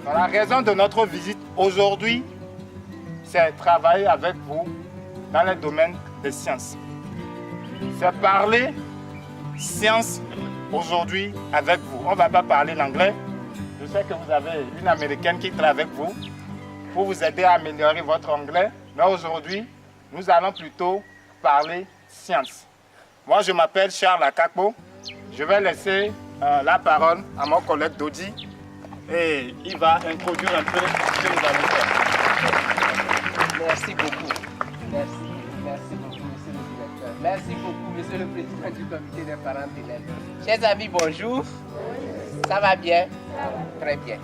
La raison de notre visite aujourd'hui, c'est travailler avec vous dans le domaine des sciences. C'est parler science aujourd'hui avec vous. On ne va pas parler l'anglais. Je sais que vous avez une Américaine qui travaille avec vous pour vous aider à améliorer votre anglais. Mais aujourd'hui, nous allons plutôt parler science. Moi, je m'appelle Charles Akakpo. Je vais laisser la parole à mon collègue Dodi et il va introduire un peu ce que nous allons faire. Merci beaucoup. Merci beaucoup, monsieur le directeur. Merci beaucoup, monsieur le président du comité des parents d'élèves. Chers amis, bonjour. Ça va bien? Très bien.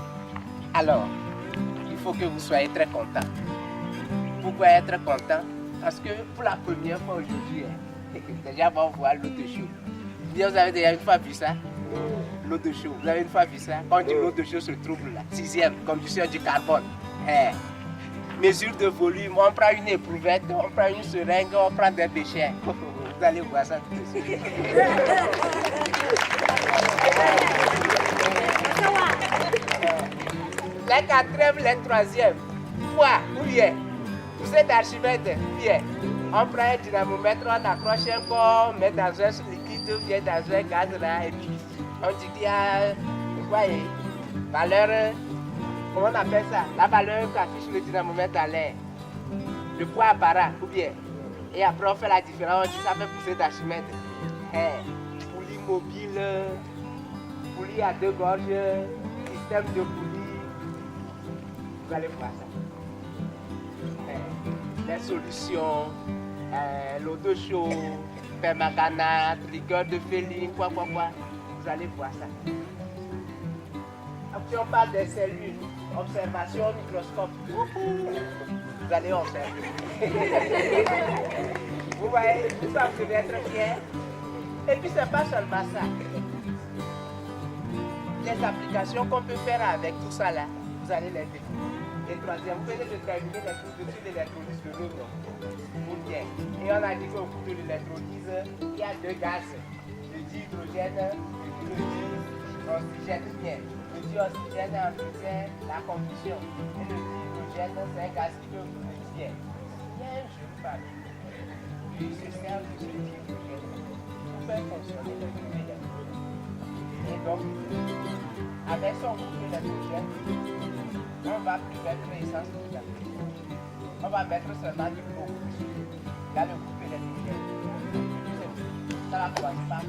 Alors, il faut que vous soyez très contents. Pourquoi être content? Parce que pour la première fois aujourd'hui, déjà on va voir l'eau de chaud. Vous avez déjà une fois vu ça? L'eau de chaud. Vous avez une fois vu ça? Quand on dit l'eau de chaud se trouve là, 6e, condition du carbone. Mesure de volume, on prend une éprouvette, on prend une seringue, on prend des déchets. Vous allez voir ça tout de suite. Les 4e, les 3e. Quoi? Où y est? Vous êtes Archimède? Bien. On prend un dynamomètre, on accroche un corps, on met dans un liquide ou bien dans un gaz là, et puis on dit qu'il y a quoi, valeur, comment on appelle ça? La valeur qu'affiche le dynamomètre à l'air. Le poids apparent, ou bien. Et après on fait la différence, on dit ça fait pousser d'Archimède. Poulie mobile, poulie à 2 gorges, système de poulie. Vous allez voir ça. Les solutions, l'eau de chaud, permanganate, rigueur de féline, quoi. Vous allez voir ça. Si on parle des cellules, observation au microscope, vous allez observer. Vous voyez, tout ça, vous devez être fiers. Et puis, c'est pas seulement ça. Les applications qu'on peut faire avec tout ça là, vous allez les découvrir. Et 3e, vous pouvez déterminer les cours de l'électrolyse de l'eau. Et on a dit qu'au cours de l'électrolyse, il y a 2 gaz, le dihydrogène et le dioxygène. Le dioxygène entretient la combustion. Et le dihydrogène, c'est un gaz qui peut brûler. Il y a un jeune famille qui se sert de ce dihydrogène pour faire fonctionner le nucléaire. Et donc, avec son groupe d'électrogène, on va plus mettre l'essence dedans. On va mettre seulement du plomb dans le groupe électrogène. Ça va commencer par ça.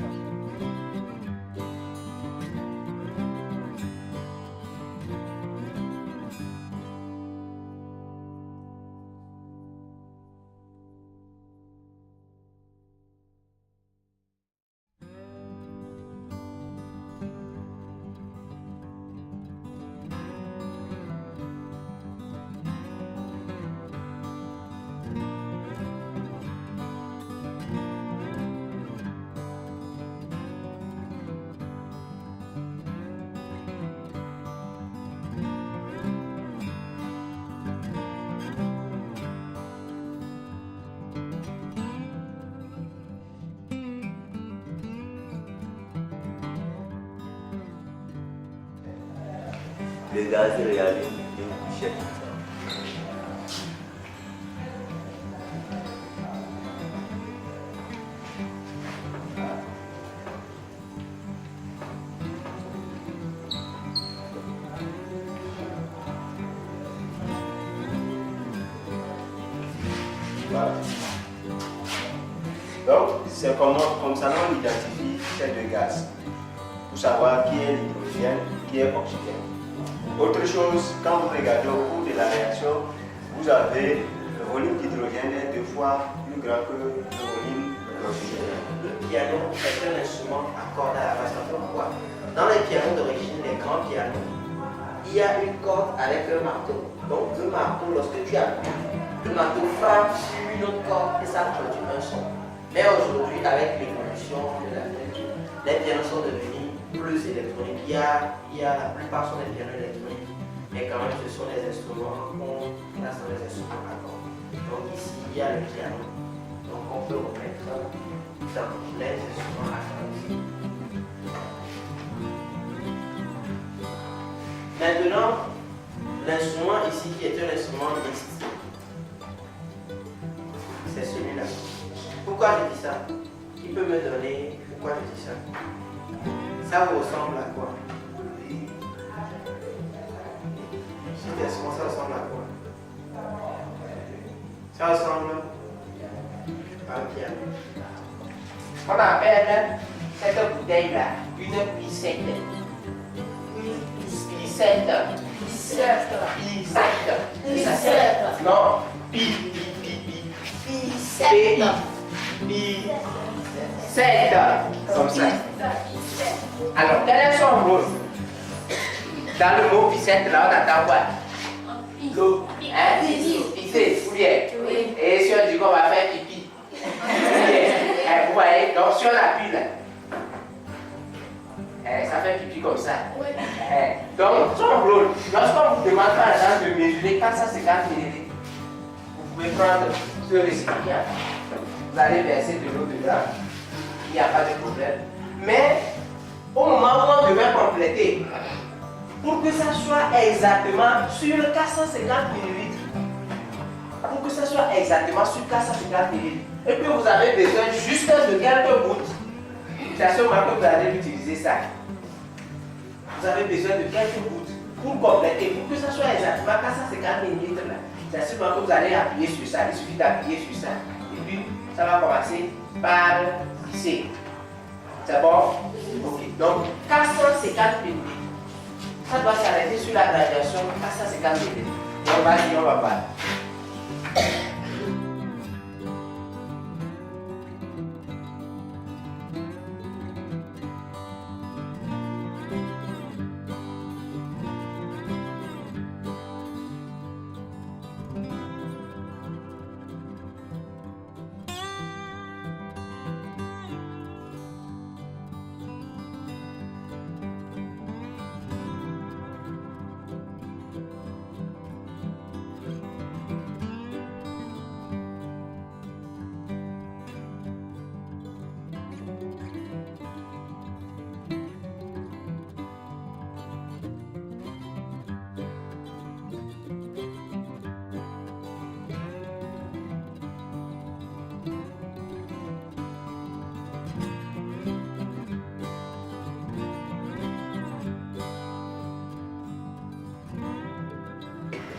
Le gaz réalise une couchette. Voilà. Donc, c'est comme ça qu'on identifie ces 2 gaz pour savoir qui est l'hydrogène, qui est l'oxygène. Autre chose, quand vous regardez au cours de la réaction, vous avez le volume d'hydrogène est 2 fois plus grand que le volume d'oxygène. Le piano est un instrument à cordes à la basse. Pourquoi? Dans les pianos d'origine, les grands pianos, il y a une corde avec un marteau. Donc le marteau, lorsque tu appuies, le marteau frappe sur une autre corde et ça produit un son. Mais aujourd'hui, avec l'évolution de la technique, les pianos sont devenus plus électroniques. La plupart sont des pianos électroniques, mais quand même ce sont des instruments qu'on place dans les instruments à cordes. Donc ici, il y a le piano. Donc on peut remettre dans les instruments à cordes. Maintenant, l'instrument ici qui est un instrument mixte. C'est celui-là. Pourquoi je dis ça? Qui peut me donner pourquoi je dis ça? Ça vous ressemble à quoi? Cet instrument, ça ressemble à quoi? Ça ressemble à un piano. On appelle cette bouteille-là une piscette. Piscette. Non. Piscette. Comme ça. Alors, quel est son rôle? Dans le mot piscette, là, on attend quoi? L'eau. Hein? Pisser, ou bien? Et si on dit qu'on va faire pipi? Vous voyez? Donc, si on appuie là, ça fait pipi comme ça. Donc, son rôle, lorsqu'on vous demande par exemple de mesurer 450 ml, vous pouvez prendre ce récipient, vous allez verser de l'eau dedans, il n'y a pas de problème. Mais, au moment où on devait compléter, pour que ça soit exactement sur 450 ml, pour que ça soit exactement sur 450 ml, et puis vous avez besoin juste de quelques gouttes, c'est à ce moment que vous allez utiliser ça. Vous avez besoin de quelques gouttes pour compléter, pour que ça soit exactement 450 ml là. C'est à ce moment que vous allez appuyer sur ça, il suffit d'appuyer sur ça. Et puis, ça va commencer par ici. C'est bon? Ok. Donc, 450 ml. Ça doit s'arrêter sur la graduation 450 ml. Et on va dire, on va voir.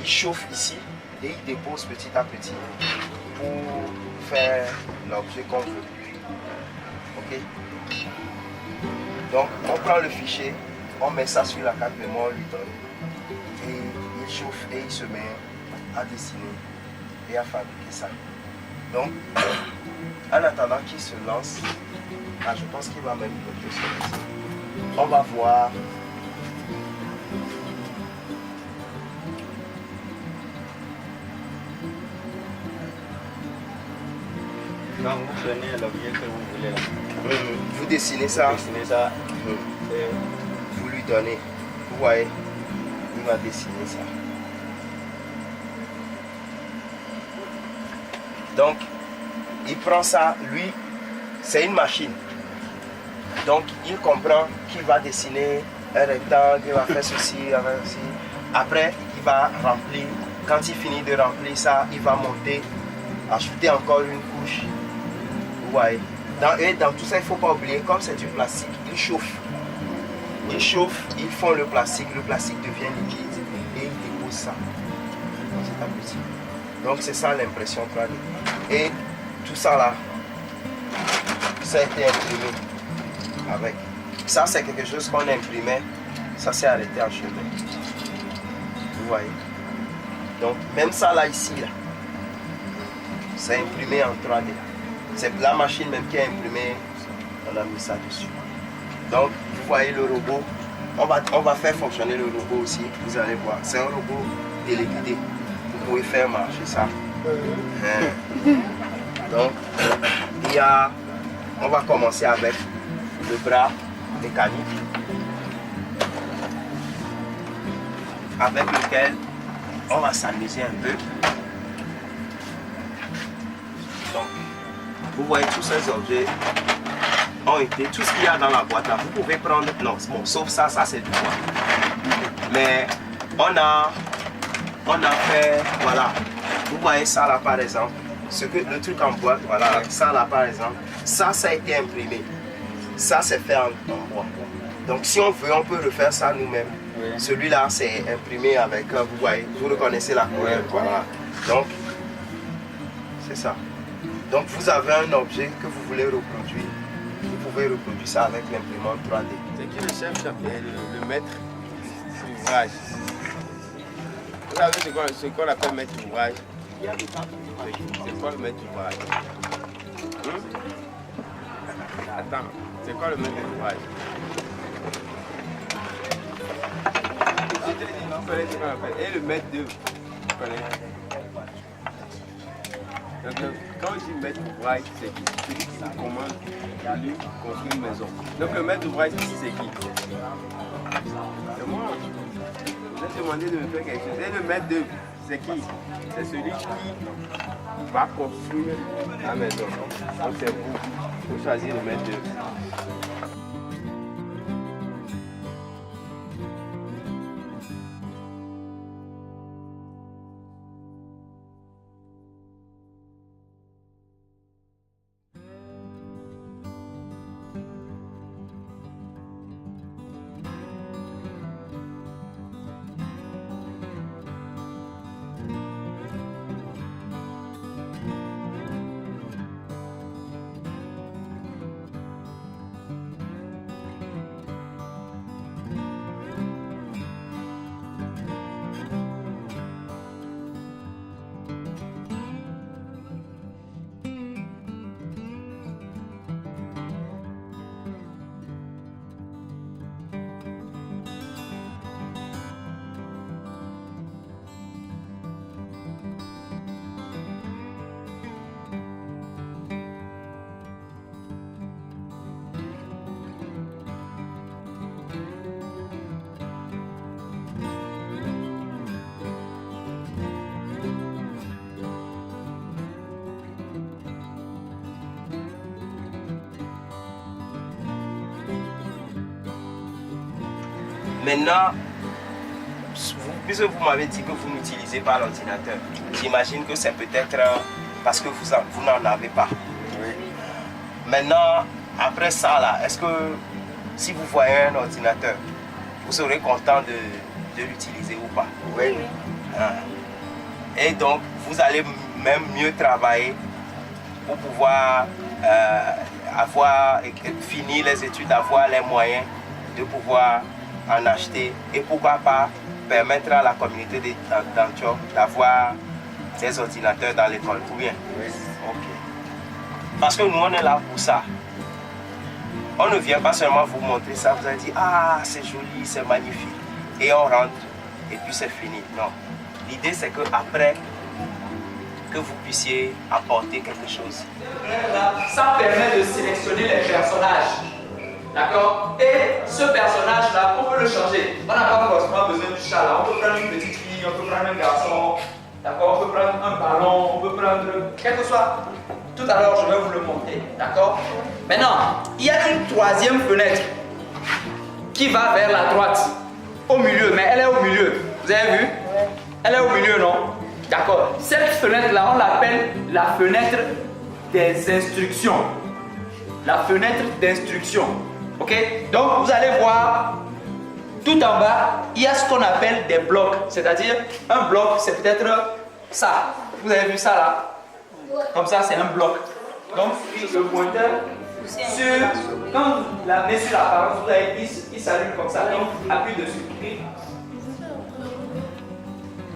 Il chauffe ici et il dépose petit à petit pour faire l'objet qu'on veut. Ok? Donc on prend le fichier, on met ça sur la carte mémoire, on lui donne et il chauffe et il se met à dessiner et à fabriquer ça. Donc en attendant qu'il se lance, je pense qu'il va même bloquer sur ici. On va voir. Quand vous prenez l'objet que vous voulez là, vous dessinez ça, et vous lui donnez, vous voyez, il va dessiner ça. Donc, il prend ça, lui, c'est une machine. Donc, il comprend qu'il va dessiner un rectangle, il va faire ceci, il va faire ceci. Après, il va remplir. Quand il finit de remplir ça, il va monter, ajouter encore une couche. Vous voyez. Dans tout ça, il ne faut pas oublier, comme c'est du plastique, il chauffe. Ils chauffent, ils font le plastique devient liquide et ils déposent ça petit à petit. Donc c'est ça l'impression 3D. Et tout ça là, ça a été imprimé avec. Ça c'est quelque chose qu'on imprimait, ça s'est arrêté en chemin. Vous voyez. Donc même ça là ici, là, c'est imprimé en 3D. C'est la machine même qui a imprimé, on a mis ça dessus. Donc vous voyez le robot, on va faire fonctionner le robot aussi, vous allez voir. C'est un robot téléguidé, vous pouvez faire marcher ça. Donc on va commencer avec le bras mécanique, avec lequel on va s'amuser un peu. Donc, vous voyez tous ces objets ont été, tout ce qu'il y a dans la boîte là, vous pouvez prendre, non, bon, sauf ça, ça c'est du bois. Mais on a on a fait, voilà, vous voyez ça là par exemple, le truc en boîte, voilà, ça là par exemple, ça a été imprimé. Ça c'est fait en bois. Donc si on veut, on peut refaire ça nous-mêmes. Oui. Celui-là c'est imprimé avec, vous voyez, vous reconnaissez la couleur, voilà. Donc, c'est ça. Donc vous avez un objet que vous voulez reproduire. Vous pouvez reproduire ça avec l'imprimante 3D. C'est qui le chef et le maître d'ouvrage? Vous savez ce qu'on appelle maître d'ouvrage? C'est quoi le maître d'ouvrage? Attends, c'est quoi le maître d'ouvrage? Je te dis, non, connais ce qu'on appelle. Et le maître d'œuvre, tu connais? Donc, quand je dis maître d'ouvrage, c'est celui qui vous commande de construire une maison. Donc le maître d'ouvrage ici, c'est qui? C'est moi. Vous êtes demandé de me faire quelque chose. Et le maître d'œuvre, c'est qui? C'est celui qui va construire la maison. Donc c'est vous. Il faut choisir le maître d'œuvre. Maintenant, puisque vous m'avez dit que vous n'utilisez pas l'ordinateur, j'imagine que c'est peut-être parce que vous n'en avez pas. Oui. Maintenant, après ça, là, est-ce que si vous voyez un ordinateur, vous serez content de l'utiliser ou pas? Oui. Ah. Et donc, vous allez même mieux travailler pour pouvoir finir les études, avoir les moyens de pouvoir en acheter et pourquoi pas permettre à la communauté d'Antioch d'avoir des ordinateurs dans l'école. Ou bien? Oui. Ok. Parce que nous, on est là pour ça. On ne vient pas seulement vous montrer ça, vous allez dire, ah, c'est joli, c'est magnifique. Et on rentre, et puis c'est fini. Non. L'idée, c'est qu'après, que vous puissiez apporter quelque chose. Ça permet de sélectionner les personnages. D'accord? Et ce personnage-là, on peut le changer. On n'a pas forcément besoin du chat là. On peut prendre une petite fille, on peut prendre un garçon. D'accord? On peut prendre un ballon, on peut prendre... Quel que soit. Tout à l'heure, je vais vous le montrer. D'accord? Maintenant, il y a une troisième fenêtre qui va vers la droite. Au milieu, mais elle est au milieu. Vous avez vu? Elle est au milieu, non? D'accord. Cette fenêtre-là, on l'appelle la fenêtre des instructions. La fenêtre d'instruction. Ok? Donc, vous allez voir, tout en bas, il y a ce qu'on appelle des blocs. C'est-à-dire, un bloc, c'est peut-être ça. Vous avez vu ça là? Comme ça, c'est un bloc. Donc, le pointeur, quand vous la mettez sur l'apparence, vous avez il s'allume comme ça. Donc, appuie dessus.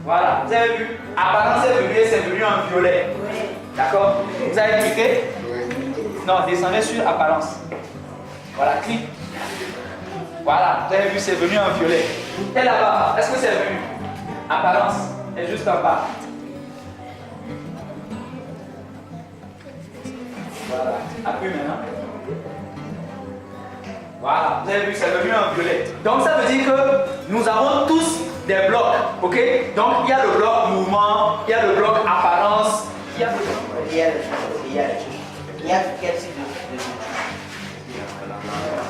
Voilà, vous avez vu? Apparence est venue et c'est venu en violet. D'accord? Vous avez cliqué? Non, descendez sur apparence. Voilà, clique. Voilà, vous avez vu, c'est venu en violet. Et là-bas, est-ce que c'est venu? Apparence, est juste en bas. Voilà, appuie maintenant. Voilà, vous avez vu, c'est venu en violet. Donc ça veut dire que nous avons tous des blocs, ok? Donc il y a le bloc mouvement, il y a le bloc apparence, il y a le bloc réel. Il y a quel type de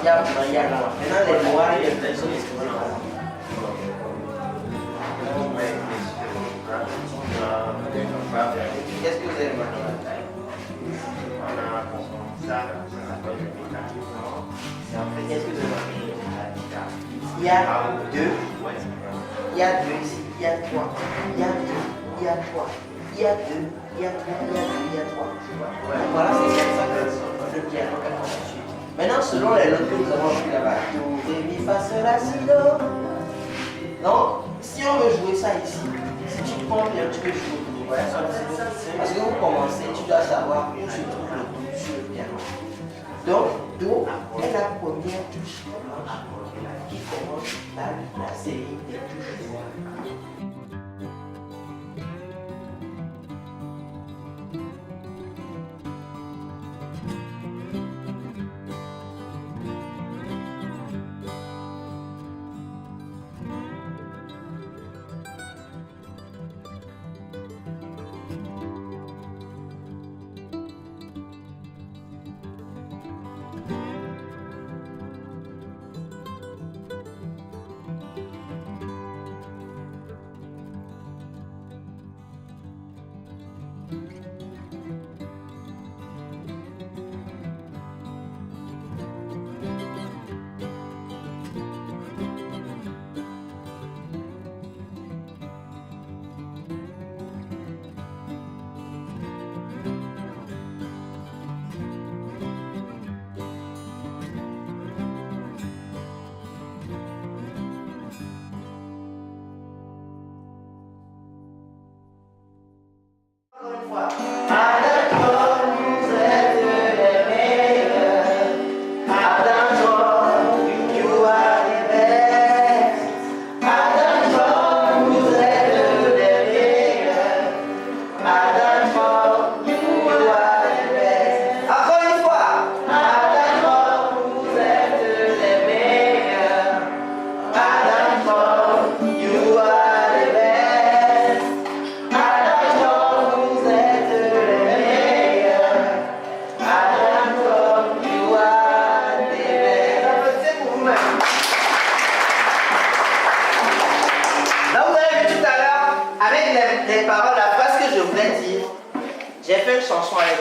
il y a maintenant les noirs, il y a des personnes qui sont vous avez marqué la taille? Ça s'appelle le mécanisme. Et après, qu'est-ce que vous avez marqué? Il y a 2. Il y a 2 ici. Il y a 3. Il y a 2. Il y a 3. Il y a 2. Il y a 3. Il y a 2. Il y a 3. Voilà, c'est ça que le piano suit. Maintenant, selon les notes que nous avons appris là-bas, do, ré, mi, fa, sol, la, si, do. Donc, si on veut jouer ça ici, si tu prends bien, tu peux jouer au do. Voilà, parce que vous commencez, tu dois savoir où se trouve le do sur le piano. Donc, do est la première touche qui commence la série des touches.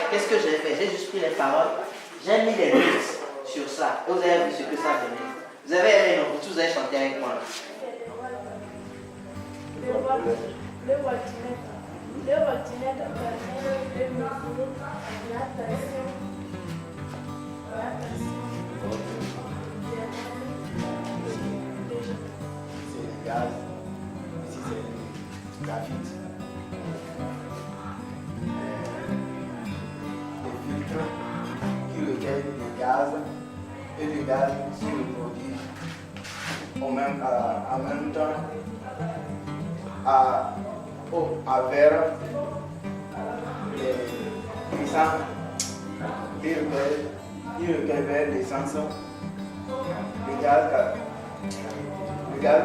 Qu'est-ce que j'ai fait? J'ai juste pris les paroles, j'ai mis les notes sur ça. Vous avez vu ce que ça donnait. Vous avez aimé, non? Vous tous avez chanté avec moi. Le voitinette permet de mesurer la pression. C'est le gaz. Ici, c'est le graphite. Des filtres qui recueillent le gaz et le gaz qui le produit en même temps à vers les puissants. Il recueille vers l'essence le gaz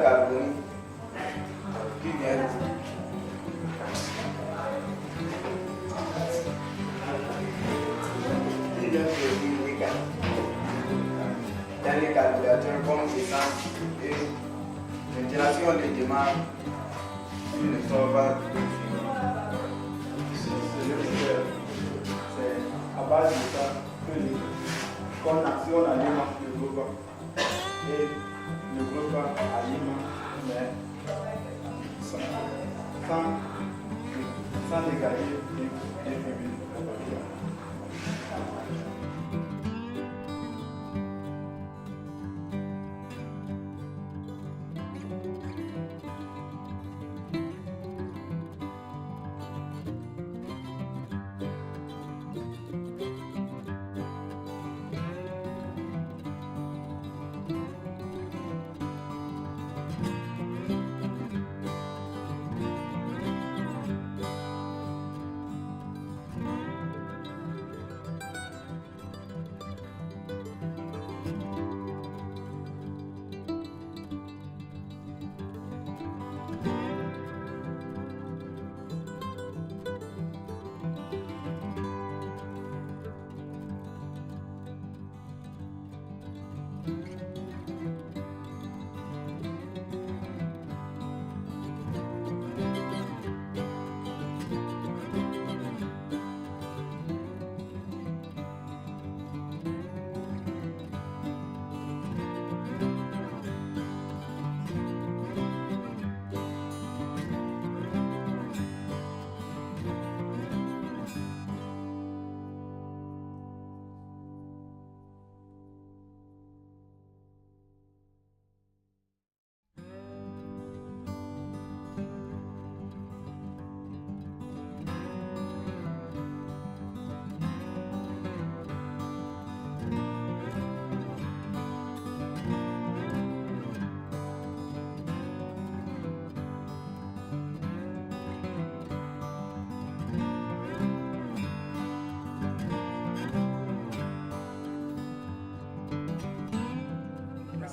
carbonique qui vient produire les gaz dans les calculateurs comme essence et maintenant si on les démarre, ils ne sont pas c'est à base de ça que qu'on alimente le groupe et le groupe alimente mais sans dégager des bulles.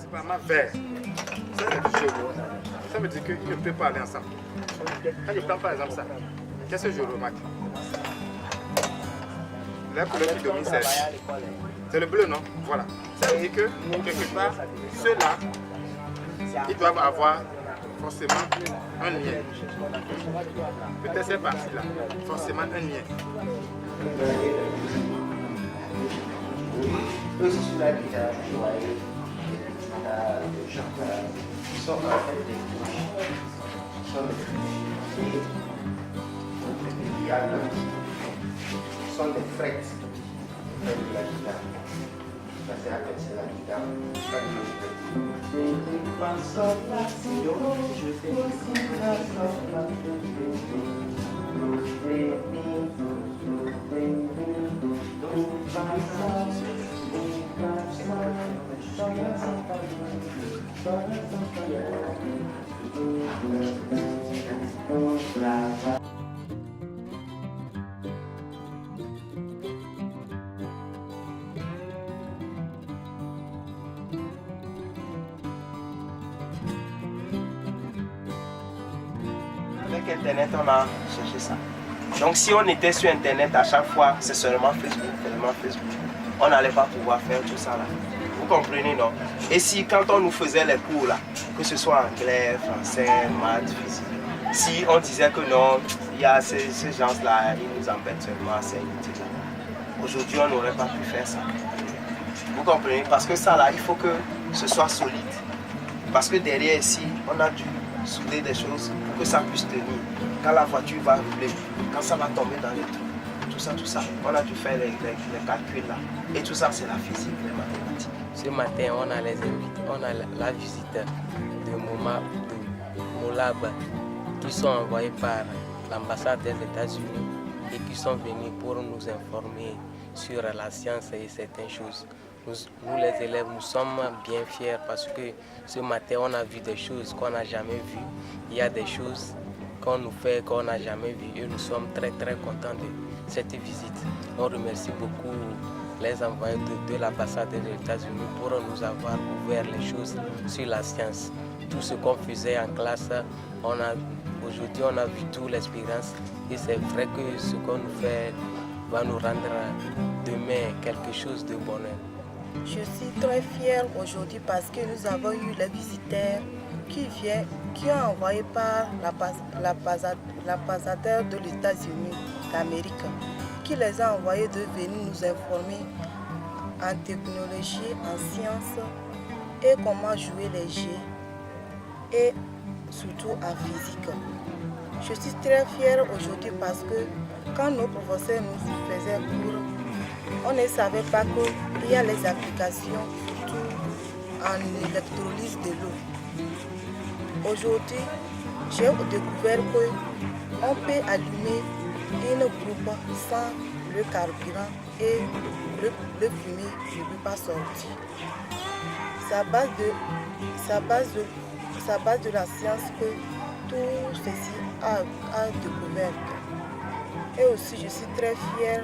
principalement vert. Ça, c'est du jaune. Ça veut dire qu'ils ne peuvent pas aller ensemble. Quand je prends par exemple ça, qu'est-ce que je remarque? La couleur qui domine, c'est le bleu, non? Voilà. Ça veut dire que, quelque part, ceux-là, ils doivent avoir forcément un lien. Peut-être cette partie-là, forcément un lien. Eux, c'est ceux-là qui ont joyeux. Ils sont en fait des bouches. Ils sont des fruits. Et il y a ce sont des frettes. De la guitare. Ça c'est appelé la guitare. Pas de Avec Internet, on a cherché ça. Donc si on était sur Internet à chaque fois, c'est seulement Facebook, on n'allait pas pouvoir faire tout ça là. Vous comprenez, non? Et si quand on nous faisait les cours là, que ce soit anglais, français, maths, physique, si on disait que non, il y a ces gens-là, ils nous embêtent seulement à ces unités-là. Aujourd'hui, on n'aurait pas pu faire ça. Vous comprenez? Parce que ça là, il faut que ce soit solide. Parce que derrière ici, on a dû souder des choses pour que ça puisse tenir. Quand la voiture va rouler, quand ça va tomber dans les trous, tout ça, on a dû faire les calculs là. Et tout ça, c'est la physique, les mathématiques. Ce matin, on a la visite de Molab qui sont envoyés par l'ambassade des États-Unis et qui sont venus pour nous informer sur la science et certaines choses. Nous les élèves, nous sommes bien fiers parce que ce matin, on a vu des choses qu'on n'a jamais vues. Il y a des choses qu'on nous fait qu'on n'a jamais vues et nous sommes très contents de cette visite. On remercie beaucoup les envoyés de l'ambassade des États-Unis pour nous avoir ouvert les choses sur la science. Tout ce qu'on faisait en classe, aujourd'hui on a vu toute l'expérience et c'est vrai que ce qu'on nous fait va nous rendre demain quelque chose de bonheur. Je suis très fière aujourd'hui parce que nous avons eu les visiteurs qui ont envoyé par l'ambassadeur de l'États-Unis d'Amérique, qui les a envoyés de venir nous informer en technologie, en sciences et comment jouer les jeux et surtout en physique. Je suis très fière aujourd'hui parce que quand nos professeurs nous faisaient cours, on ne savait pas qu'il y a les applications, surtout en électrolyse de l'eau. Aujourd'hui, j'ai découvert qu'on peut allumer une groupe sans le carburant et le fumée ne peut pas sortir. C'est à base de la science que tout ceci a découvert. Et aussi, je suis très fière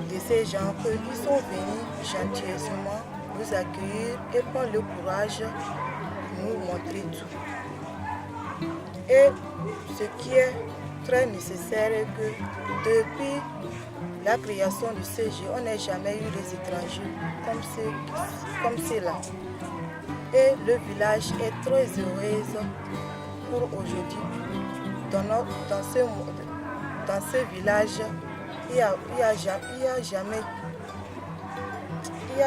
de ces gens qui sont venus gentilleusement nous accueillir et prendre le courage de nous montrer tout. Et ce qui est très nécessaire est que depuis la création du CG, on n'a jamais eu des étrangers comme ceux-là. Et le village est très heureux pour aujourd'hui. Dans ce village, il n'y a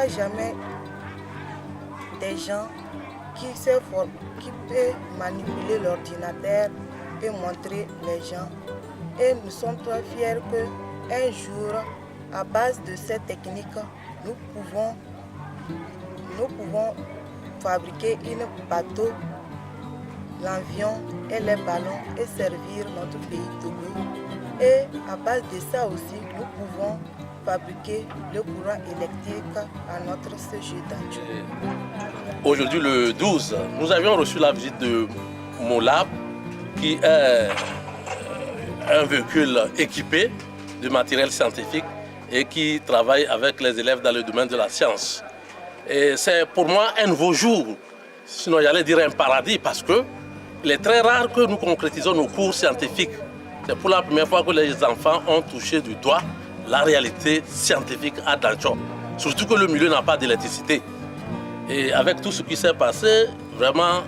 jamais des gens qui peuvent manipuler l'ordinateur et montrer les gens. Et nous sommes très fiers qu'un jour, à base de cette technique, nous pouvons fabriquer un bateau, l'avion et les ballons et servir notre pays Togo. Et à base de ça aussi, nous pouvons fabriquer le courant électrique à notre CG d'Adjo. Aujourd'hui, le 12, nous avions reçu la visite de Molab, qui est un véhicule équipé de matériel scientifique et qui travaille avec les élèves dans le domaine de la science. Et c'est pour moi un nouveau jour, sinon j'allais dire un paradis, parce que il est très rare que nous concrétisons nos cours scientifiques. C'est pour la première fois que les enfants ont touché du doigt la réalité scientifique à Dancho. Surtout que le milieu n'a pas d'électricité. Et avec tout ce qui s'est passé, vraiment,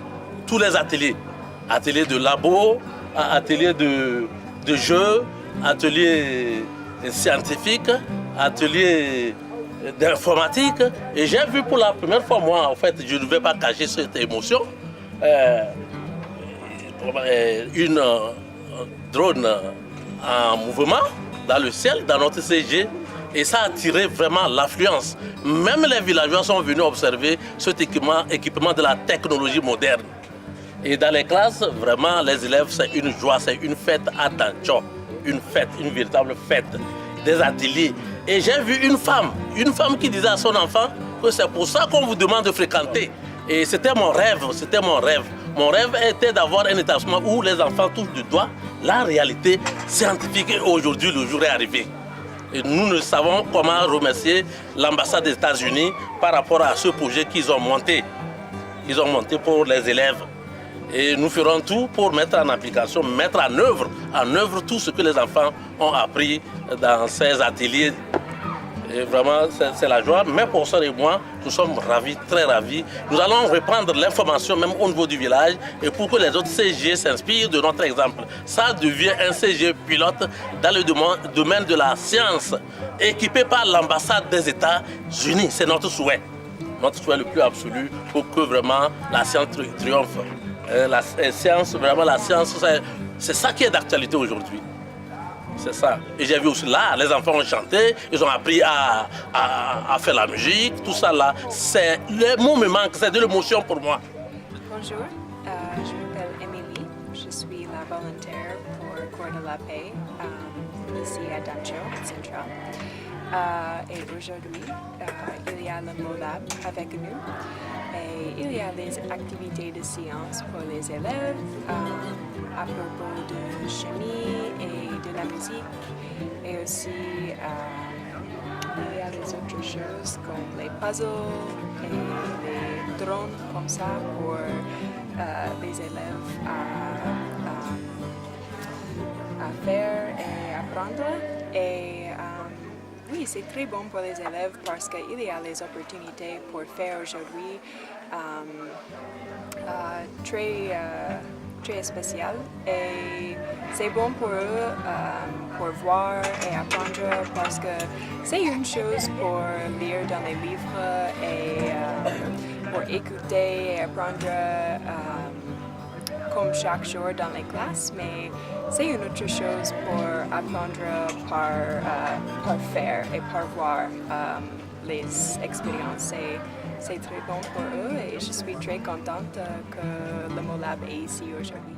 tous les ateliers, ateliers de labo, ateliers de jeux, ateliers scientifiques, ateliers d'informatique. Et j'ai vu pour la première fois, moi, en fait, je ne vais pas cacher cette émotion, une drone en mouvement dans le ciel, dans notre CG. Et ça a attiré vraiment l'affluence. Même les villageois sont venus observer cet équipement de la technologie moderne. Et dans les classes, vraiment, les élèves, c'est une joie, c'est une fête à Dancho. Une fête, une véritable fête. Des ateliers. Et j'ai vu une femme qui disait à son enfant que c'est pour ça qu'on vous demande de fréquenter. Et c'était mon rêve, c'était mon rêve. Mon rêve était d'avoir un établissement où les enfants touchent du doigt la réalité scientifique. Et aujourd'hui, le jour est arrivé. Et nous ne savons comment remercier l'ambassade des États-Unis par rapport à ce projet qu'ils ont monté. Ils ont monté pour les élèves. Et nous ferons tout pour mettre en application, mettre en œuvre tout ce que les enfants ont appris dans ces ateliers. Et vraiment, c'est la joie. Mes professeurs et moi, nous sommes ravis, très ravis. Nous allons reprendre l'information même au niveau du village et pour que les autres CG s'inspirent de notre exemple. Ça devient un CG pilote dans le domaine de la science, équipé par l'ambassade des États-Unis. C'est notre souhait le plus absolu pour que vraiment la science triomphe. La science, vraiment la science, c'est ça qui est d'actualité aujourd'hui. C'est ça. Et j'ai vu aussi là, les enfants ont chanté, ils ont appris à faire la musique, tout ça là. C'est le mot me manque, c'est de l'émotion pour moi. Bonjour, je m'appelle Émilie, je suis la volontaire pour Corps de la Paix ici à Dancho, Central. Et aujourd'hui, il y a le MOLAB avec nous. Et il y a des activités de sciences pour les élèves à propos de chimie et de la musique. Et aussi, il y a des autres choses comme les puzzles et les drones comme ça pour les élèves à faire et apprendre. Et oui, c'est très bon pour les élèves parce qu'il y a les opportunités pour faire aujourd'hui très spécial. Et c'est bon pour eux pour voir et apprendre parce que c'est une chose pour lire dans les livres et pour écouter et apprendre comme chaque jour dans les classes, mais c'est une autre chose pour apprendre par faire et par voir les expériences. C'est très bon pour eux et je suis très contente que le MOLAB est ici aujourd'hui.